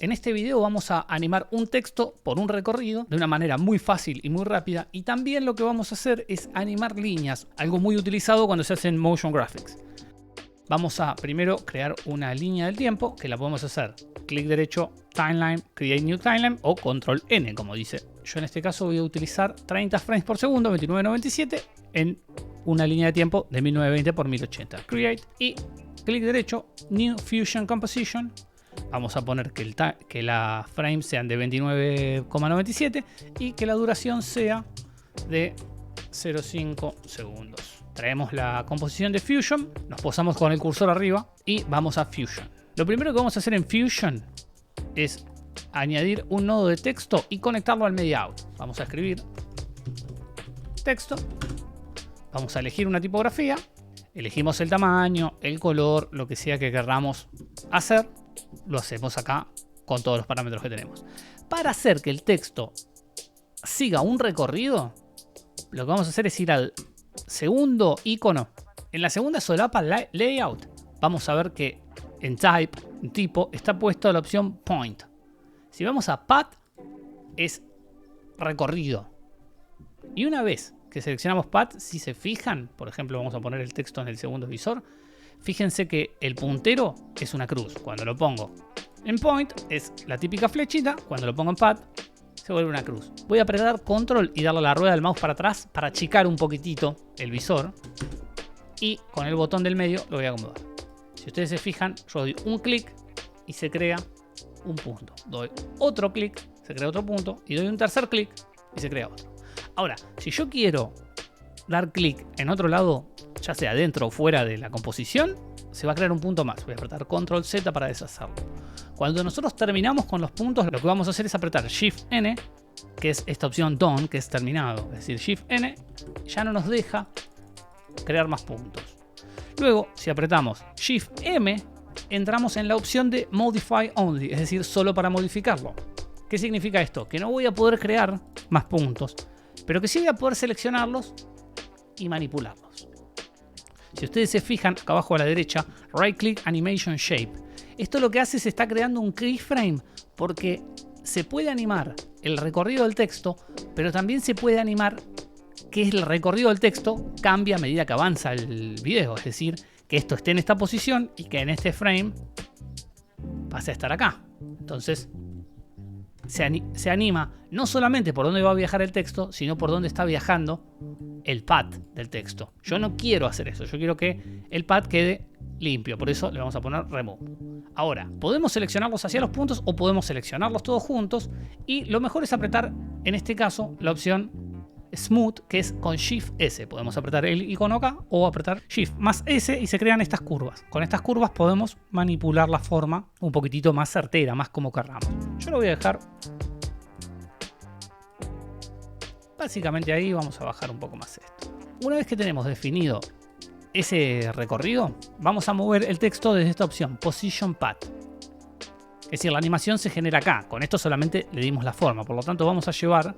En este video vamos a animar un texto por un recorrido de una manera muy fácil y muy rápida, y también lo que vamos a hacer es animar líneas, algo muy utilizado cuando se hace en Motion Graphics. Vamos a primero crear una línea del tiempo, que la podemos hacer clic derecho, Timeline, Create New Timeline o Control N, como dice. Yo en este caso voy a utilizar 30 frames por segundo, 2997, en una línea de tiempo de 1920 por 1080. Create y clic derecho, New Fusion Composition. Vamos a poner que la frame sean de 29,97 y que la duración sea de 0,5 segundos. Traemos la composición de Fusion, nos posamos con el cursor arriba y vamos a Fusion. Lo primero que vamos a hacer en Fusion es añadir un nodo de texto y conectarlo al media out. Vamos a escribir texto, vamos a elegir una tipografía, elegimos el tamaño, el color, lo que sea que queramos hacer. Lo hacemos acá con todos los parámetros que tenemos. Para hacer que el texto siga un recorrido, lo que vamos a hacer es ir al segundo icono. En la segunda solapa Layout, vamos a ver que en Type, en tipo, está puesto la opción Point. Si vamos a Path, es recorrido. Y una vez que seleccionamos Path, si se fijan, por ejemplo, vamos a poner el texto en el segundo visor. Fíjense que el puntero es una cruz. Cuando lo pongo en Point es la típica flechita. Cuando lo pongo en Path se vuelve una cruz. Voy a apretar Control y darle a la rueda del mouse para atrás para achicar un poquitito el visor. Y con el botón del medio lo voy a acomodar. Si ustedes se fijan, yo doy un clic y se crea un punto. Doy otro clic, se crea otro punto. Y doy un tercer clic y se crea otro. Ahora, si yo quiero dar clic en otro lado, ya sea dentro o fuera de la composición, se va a crear un punto más. Voy a apretar Control Z para deshacerlo. Cuando nosotros terminamos con los puntos, lo que vamos a hacer es apretar Shift N, que es esta opción Done, que es terminado. Es decir, Shift N ya no nos deja crear más puntos. Luego, si apretamos Shift M, entramos en la opción de Modify Only, es decir, solo para modificarlo. ¿Qué significa esto? Que no voy a poder crear más puntos, pero que sí voy a poder seleccionarlos y manipularlos. Si ustedes se fijan, acá abajo a la derecha, Right Click Animation Shape. Esto lo que hace es está creando un keyframe porque se puede animar el recorrido del texto, pero también se puede animar que el recorrido del texto cambie a medida que avanza el video. Es decir, que esto esté en esta posición y que en este frame pase a estar acá. Entonces se anima no solamente por dónde va a viajar el texto, sino por dónde está viajando el path del texto. Yo no quiero hacer eso, yo quiero que el path quede limpio, por eso le vamos a poner Remove. Ahora, podemos seleccionarlos hacia los puntos o podemos seleccionarlos todos juntos, y lo mejor es apretar, en este caso, la opción Smooth, que es con Shift S. Podemos apretar el icono acá o apretar Shift más S y se crean estas curvas. Con estas curvas podemos manipular la forma un poquitito más certera, más como querramos. Yo lo voy a dejar básicamente ahí. Vamos a bajar un poco más esto. Una vez que tenemos definido ese recorrido, vamos a mover el texto desde esta opción, Position Path. Es decir, la animación se genera acá. Con esto solamente le dimos la forma. Por lo tanto, vamos a llevar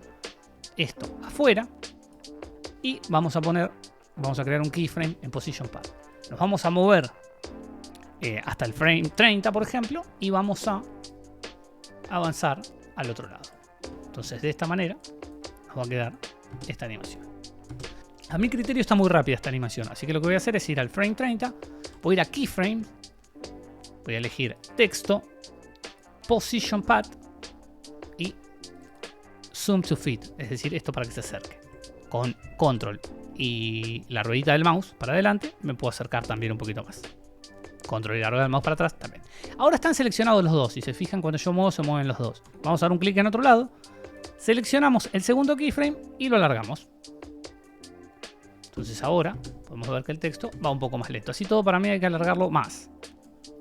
esto afuera y vamos a crear un keyframe en Position Path. Nos vamos a mover hasta el frame 30, por ejemplo, y vamos a avanzar al otro lado. Entonces, de esta manera nos va a quedar esta animación. A mi criterio está muy rápida esta animación, así que lo que voy a hacer es ir al frame 30, voy a ir a Keyframe, voy a elegir Texto, Position Path y Zoom to Fit, es decir, esto para que se acerque. Con Control y la ruedita del mouse para adelante me puedo acercar también un poquito más. Control y la rueda del mouse para atrás también. Ahora están seleccionados los dos. Si se fijan, cuando yo muevo se mueven los dos. Vamos a dar un clic en otro lado. Seleccionamos el segundo keyframe y lo alargamos. Entonces ahora podemos ver que el texto va un poco más lento. Así todo, para mí hay que alargarlo más.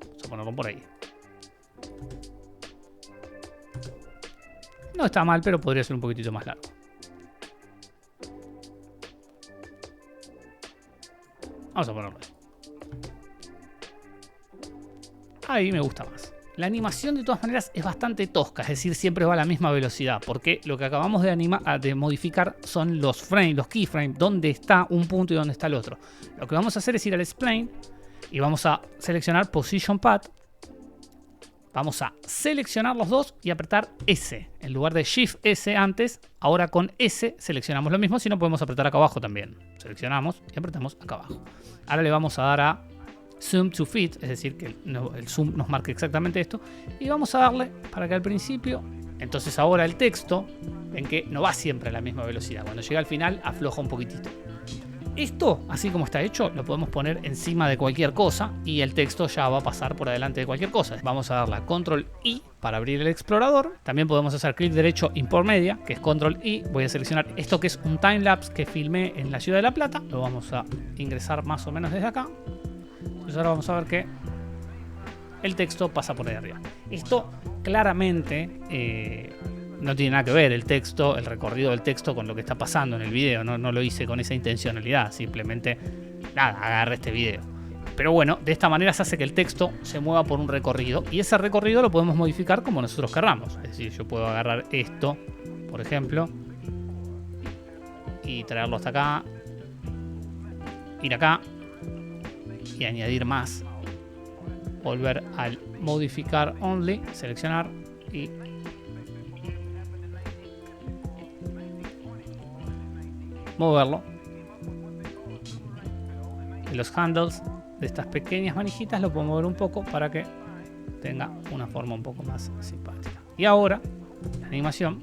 Vamos a ponerlo por ahí. No está mal, pero podría ser un poquitito más largo. Vamos a ponerlo ahí. Ahí me gusta más. La animación de todas maneras es bastante tosca, es decir, siempre va a la misma velocidad, porque lo que acabamos de modificar son los frames, los keyframes, donde está un punto y donde está el otro. Lo que vamos a hacer es ir al Spline y vamos a seleccionar Position Path Vamos a seleccionar los dos y apretar S. En lugar de Shift S antes, ahora con S seleccionamos lo mismo, si no podemos apretar acá abajo también. Seleccionamos y apretamos acá abajo. Ahora le vamos a dar a Zoom to Fit, es decir, que el zoom nos marque exactamente esto. Y vamos a darle para que al principio, entonces ahora el texto, ven que no va siempre a la misma velocidad. Cuando llega al final afloja un poquitito. Esto, así como está hecho, lo podemos poner encima de cualquier cosa y el texto ya va a pasar por adelante de cualquier cosa. Vamos a darle a Control I para abrir el explorador. También podemos hacer clic derecho Import Media, que es Control I. Voy a seleccionar esto que es un timelapse que filmé en la ciudad de La Plata. Lo vamos a ingresar más o menos desde acá. Entonces ahora vamos a ver que el texto pasa por ahí arriba. Esto claramente no tiene nada que ver el texto, el recorrido del texto con lo que está pasando en el video. No lo hice con esa intencionalidad. Simplemente, nada, agarré este video. Pero bueno, de esta manera se hace que el texto se mueva por un recorrido. Y ese recorrido lo podemos modificar como nosotros querramos. Es decir, yo puedo agarrar esto, por ejemplo, y traerlo hasta acá. Ir acá. Y añadir más. Volver al modificar only. Seleccionar y... moverlo. Y los handles de estas pequeñas manijitas lo puedo mover un poco para que tenga una forma un poco más simpática. Y ahora la animación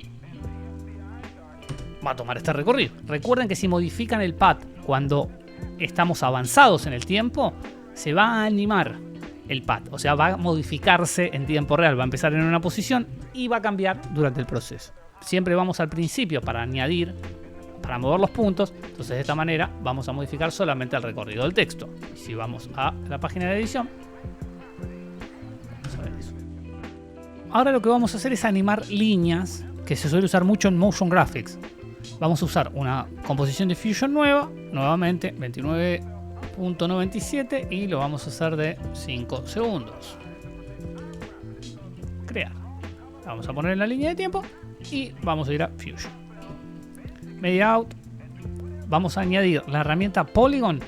va a tomar este recorrido. Recuerden que si modifican el pad cuando estamos avanzados en el tiempo, se va a animar el pad. O sea, va a modificarse en tiempo real. Va a empezar en una posición y va a cambiar durante el proceso. Siempre vamos al principio para añadir, para mover los puntos. Entonces de esta manera vamos a modificar solamente el recorrido del texto. Y si vamos a la página de edición, vamos a ver eso. Ahora lo que vamos a hacer es animar líneas que se suele usar mucho en Motion Graphics. Vamos a usar una composición de Fusion nueva, nuevamente 29.97, y lo vamos a hacer de 5 segundos. Crear. Vamos a poner en la línea de tiempo y vamos a ir a Fusion. Media Out. Vamos a añadir la herramienta Polygon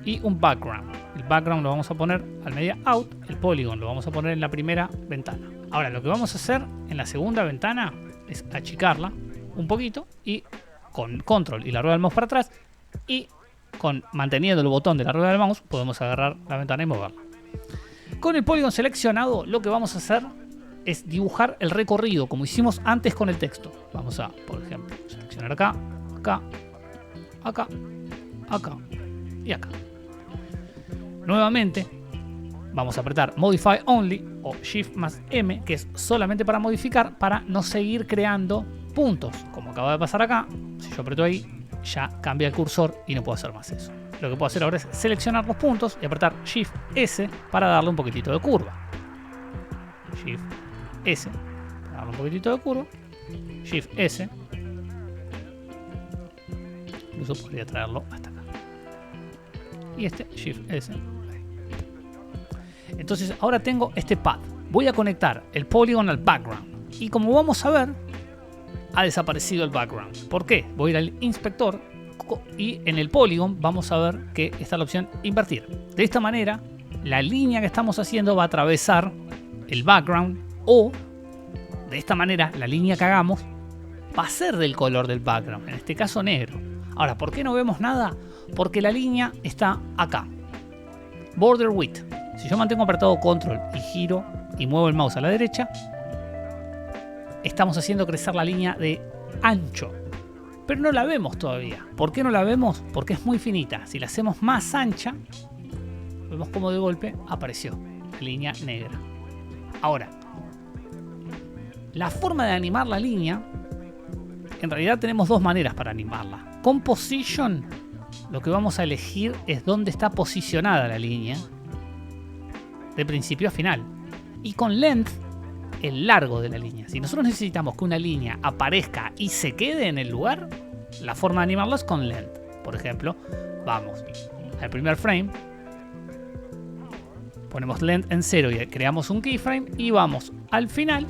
y un background. El background lo vamos a poner al Media Out. El Polygon lo vamos a poner en la primera ventana. Ahora lo que vamos a hacer en la segunda ventana es achicarla un poquito y con Control y la rueda del mouse para atrás, y manteniendo el botón de la rueda del mouse podemos agarrar la ventana y moverla. Con el Polygon seleccionado, lo que vamos a hacer es dibujar el recorrido como hicimos antes con el texto. Vamos a, por ejemplo, seleccionar acá, acá, acá, acá y acá. Nuevamente vamos a apretar Modify Only o Shift más M, que es solamente para modificar, para no seguir creando puntos. Como acaba de pasar acá, si yo aprieto ahí, ya cambia el cursor y no puedo hacer más eso. Lo que puedo hacer ahora es seleccionar los puntos y apretar Shift S para darle un poquitito de curva. Shift S para darle un poquitito de curva. Shift S. Incluso podría traerlo hasta acá. Y este Shift S. Entonces ahora tengo este pad. Voy a conectar el Polygon al background. Y como vamos a ver, ha desaparecido el background. ¿Por qué? Voy a ir al inspector y en el Polygon vamos a ver que está la opción invertir. De esta manera, la línea que estamos haciendo va a atravesar el background, o de esta manera, la línea que hagamos va a ser del color del background, en este caso negro. Ahora, ¿por qué no vemos nada? Porque la línea está acá. Border Width. Si yo mantengo apretado Control y giro y muevo el mouse a la derecha, estamos haciendo crecer la línea de ancho. Pero no la vemos todavía. ¿Por qué no la vemos? Porque es muy finita. Si la hacemos más ancha, vemos como de golpe apareció línea negra. Ahora, la forma de animar la línea, en realidad tenemos dos maneras para animarla. Con Position, lo que vamos a elegir es dónde está posicionada la línea, de principio a final. Y con Length, el largo de la línea. Si nosotros necesitamos que una línea aparezca y se quede en el lugar, la forma de animarla es con Length. Por ejemplo, vamos al primer frame, ponemos Length en 0 y creamos un keyframe, y vamos al final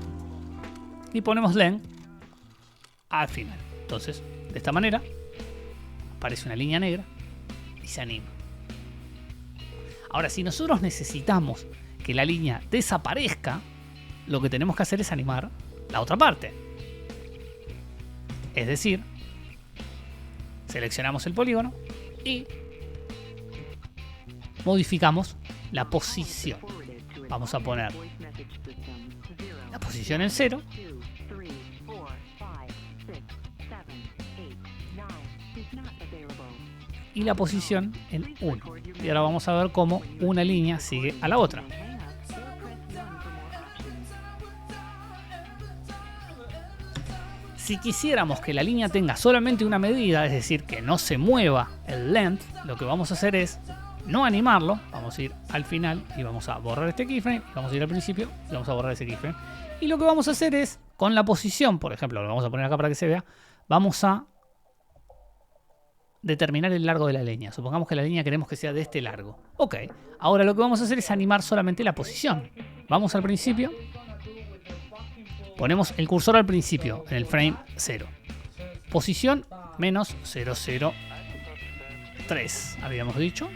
y ponemos Length al final. Entonces, de esta manera aparece una línea negra y se anima. Ahora, si nosotros necesitamos que la línea desaparezca, lo que tenemos que hacer es animar la otra parte. Es decir, seleccionamos el polígono y modificamos la posición. Vamos a poner la posición en 0. Y la posición en 1. Y ahora vamos a ver cómo una línea sigue a la otra. Si quisiéramos que la línea tenga solamente una medida, es decir, que no se mueva el length, lo que vamos a hacer es no animarlo. Vamos a ir al final y vamos a borrar este keyframe. Y vamos a ir al principio y vamos a borrar ese keyframe. Y lo que vamos a hacer es, con la posición, por ejemplo, lo vamos a poner acá para que se vea, vamos a determinar el largo de la línea. Supongamos que la línea queremos que sea de este largo. Ok, ahora lo que vamos a hacer es animar solamente la posición. Vamos al principio. Ponemos el cursor al principio, en el frame 0. Posición menos 003, habíamos dicho.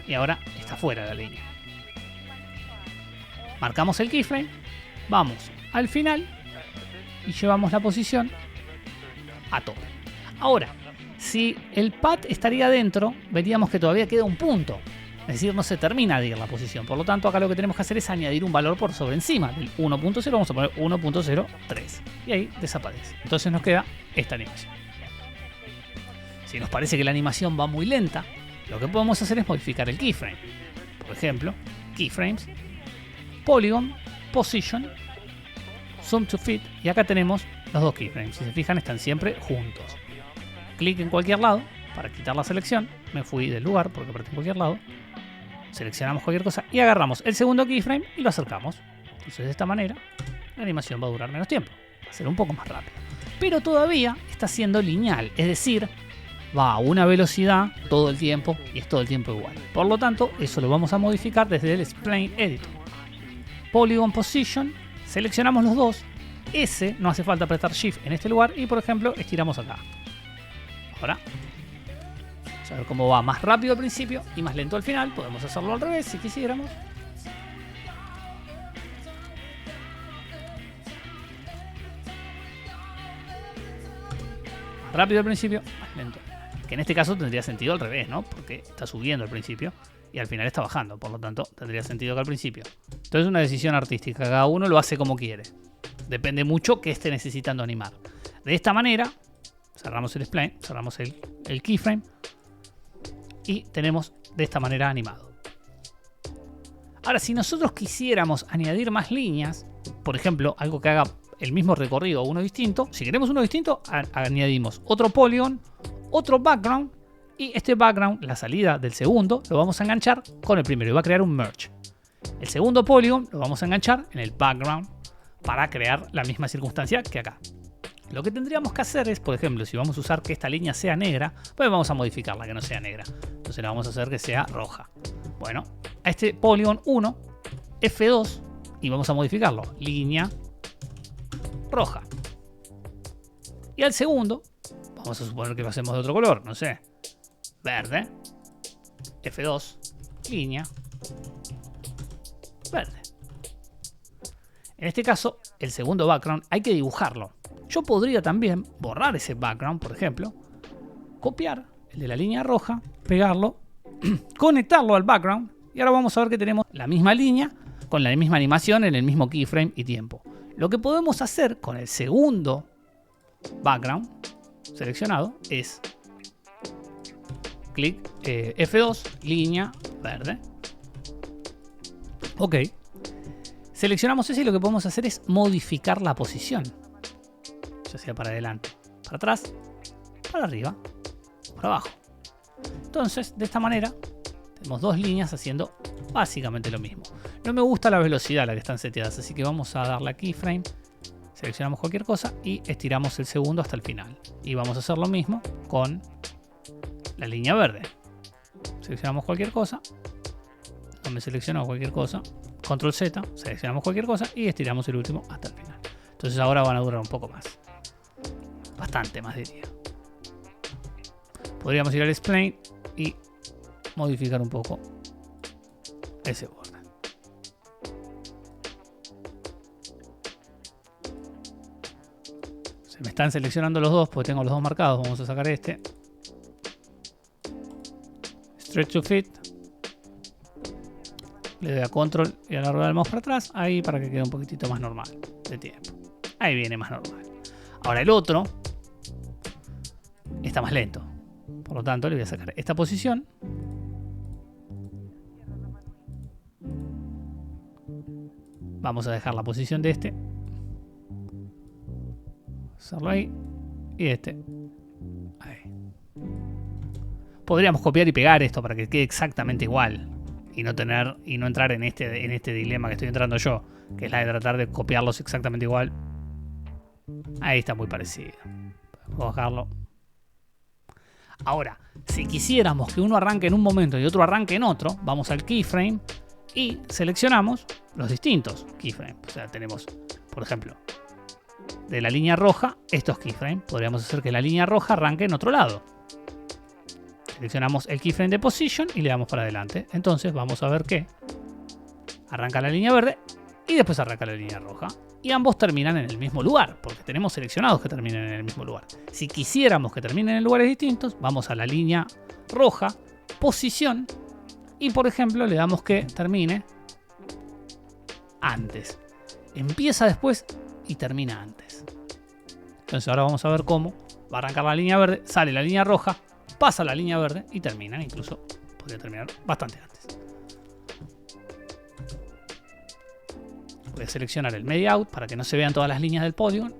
Y ahora está fuera de la línea. Marcamos el keyframe. Vamos al final. Y llevamos la posición a tope. Ahora, si el pad estaría dentro, veríamos que todavía queda un punto. Es decir, no se termina de ir la posición. Por lo tanto, acá lo que tenemos que hacer es añadir un valor por sobre encima del 1.0. Vamos a poner 1.03. Y ahí desaparece. Entonces nos queda esta animación. Si nos parece que la animación va muy lenta, lo que podemos hacer es modificar el keyframe. Por ejemplo, keyframes, polygon, position, zoom to fit. Y acá tenemos los dos keyframes. Si se fijan, están siempre juntos. Clic en cualquier lado para quitar la selección. Me fui del lugar porque apreté en cualquier lado. Seleccionamos cualquier cosa y agarramos el segundo keyframe y lo acercamos. Entonces de esta manera la animación va a durar menos tiempo. Va a ser un poco más rápido. Pero todavía está siendo lineal. Es decir, va a una velocidad todo el tiempo y es todo el tiempo igual. Por lo tanto, eso lo vamos a modificar desde el Spline Editor. Polygon Position. Seleccionamos los dos. Ese no hace falta apretar Shift en este lugar y por ejemplo estiramos acá. Ahora, vamos a ver cómo va más rápido al principio y más lento al final. Podemos hacerlo al revés si quisiéramos. Más rápido al principio, más lento. Que en este caso tendría sentido al revés, ¿no? Porque está subiendo al principio y al final está bajando. Por lo tanto, tendría sentido que al principio. Entonces es una decisión artística. Cada uno lo hace como quiere. Depende mucho que esté necesitando animar. De esta manera, cerramos el spline, cerramos el keyframe y tenemos de esta manera animado. Ahora, si nosotros quisiéramos añadir más líneas, por ejemplo, algo que haga el mismo recorrido o uno distinto, si queremos uno distinto, añadimos otro polygon, otro background y este background, la salida del segundo, lo vamos a enganchar con el primero y va a crear un merge. El segundo polygon lo vamos a enganchar en el background para crear la misma circunstancia que acá. Lo que tendríamos que hacer es, por ejemplo, si vamos a usar que esta línea sea negra, pues vamos a modificarla que no sea negra. Entonces la vamos a hacer que sea roja. Bueno, a este polygon 1, F2, y vamos a modificarlo. Línea roja. Y al segundo, vamos a suponer que lo hacemos de otro color, no sé. Verde. F2, línea verde. En este caso, el segundo background hay que dibujarlo. Yo podría también borrar ese background, por ejemplo, copiar el de la línea roja, pegarlo, conectarlo al background y ahora vamos a ver que tenemos la misma línea con la misma animación en el mismo keyframe y tiempo. Lo que podemos hacer con el segundo background seleccionado es clic F2, línea verde. Ok. Seleccionamos ese y lo que podemos hacer es modificar la posición. Ya sea para adelante, para atrás, para arriba, para abajo. Entonces, de esta manera, tenemos dos líneas haciendo básicamente lo mismo. No me gusta la velocidad a la que están seteadas, así que vamos a darle a keyframe, seleccionamos cualquier cosa y estiramos el segundo hasta el final. Y vamos a hacer lo mismo con la línea verde. Seleccionamos cualquier cosa, no me seleccionó cualquier cosa, control Z, seleccionamos cualquier cosa y estiramos el último hasta el final. Entonces ahora van a durar un poco más. Bastante más diría. Podríamos ir al spline y modificar un poco ese borde. Se me están seleccionando los dos porque tengo los dos marcados. Vamos a sacar este. Stretch to fit. Le doy a control y a la rueda del mouse para atrás. Ahí para que quede un poquitito más normal de tiempo. Ahí viene más normal. Ahora el otro está más lento. Por lo tanto le voy a sacar esta posición. Vamos a dejar la posición de este. Hacerlo ahí. Y este. Ahí. Podríamos copiar y pegar esto para que quede exactamente igual. Y no entrar en este dilema que estoy entrando yo. Que es la de tratar de copiarlos exactamente igual. Ahí está muy parecido. Podemos bajarlo. Ahora, si quisiéramos que uno arranque en un momento y otro arranque en otro, vamos al keyframe y seleccionamos los distintos keyframes. O sea, tenemos, por ejemplo, de la línea roja, estos keyframes. Podríamos hacer que la línea roja arranque en otro lado. Seleccionamos el keyframe de position y le damos para adelante. Entonces vamos a ver que arranca la línea verde y después arranca la línea roja. Y ambos terminan en el mismo lugar, porque tenemos seleccionados que terminen en el mismo lugar. Si quisiéramos que terminen en lugares distintos, vamos a la línea roja, posición, y por ejemplo le damos que termine antes. Empieza después y termina antes. Entonces ahora vamos a ver cómo va a arrancar la línea verde, sale la línea roja, pasa la línea verde y termina, incluso podría terminar bastante antes. Voy a seleccionar el media out para que no se vean todas las líneas del polygon.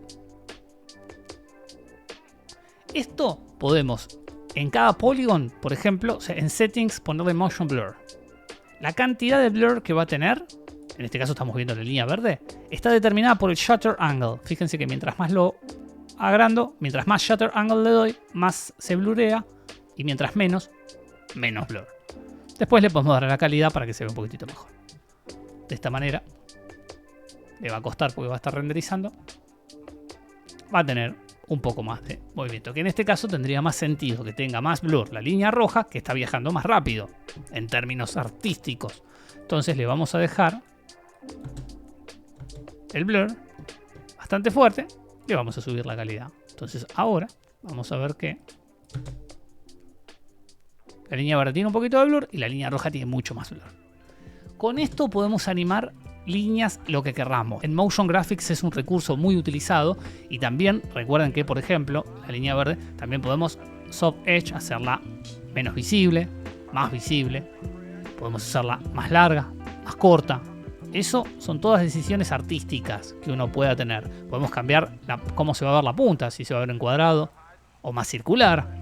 Esto podemos en cada polygon, por ejemplo, en settings ponerle motion blur. La cantidad de blur que va a tener, en este caso estamos viendo la línea verde, está determinada por el shutter angle. Fíjense que mientras más lo agrando, mientras más shutter angle le doy, más se blurea, y mientras menos blur. Después le podemos dar a la calidad para que se vea un poquitito mejor. De esta manera le va a costar porque va a estar renderizando. Va a tener un poco más de movimiento, que en este caso tendría más sentido que tenga más blur la línea roja, que está viajando más rápido en términos artísticos. Entonces le vamos a dejar el blur bastante fuerte y le vamos a subir la calidad. Entonces ahora vamos a ver que la línea verde tiene un poquito de blur y la línea roja tiene mucho más blur. Con esto podemos animar líneas lo que querramos. En Motion Graphics es un recurso muy utilizado y también recuerden que, por ejemplo, la línea verde también podemos soft edge, hacerla menos visible, más visible. Podemos hacerla más larga, más corta. Eso son todas decisiones artísticas que uno pueda tener. Podemos cambiar cómo se va a ver la punta, si se va a ver en cuadrado o más circular.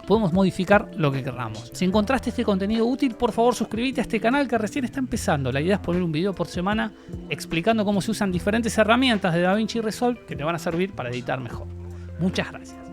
Podemos modificar lo que queramos. Si encontraste este contenido útil, por favor suscríbete a este canal que recién está empezando. La idea es poner un video por semana explicando cómo se usan diferentes herramientas de DaVinci Resolve que te van a servir para editar mejor. Muchas gracias.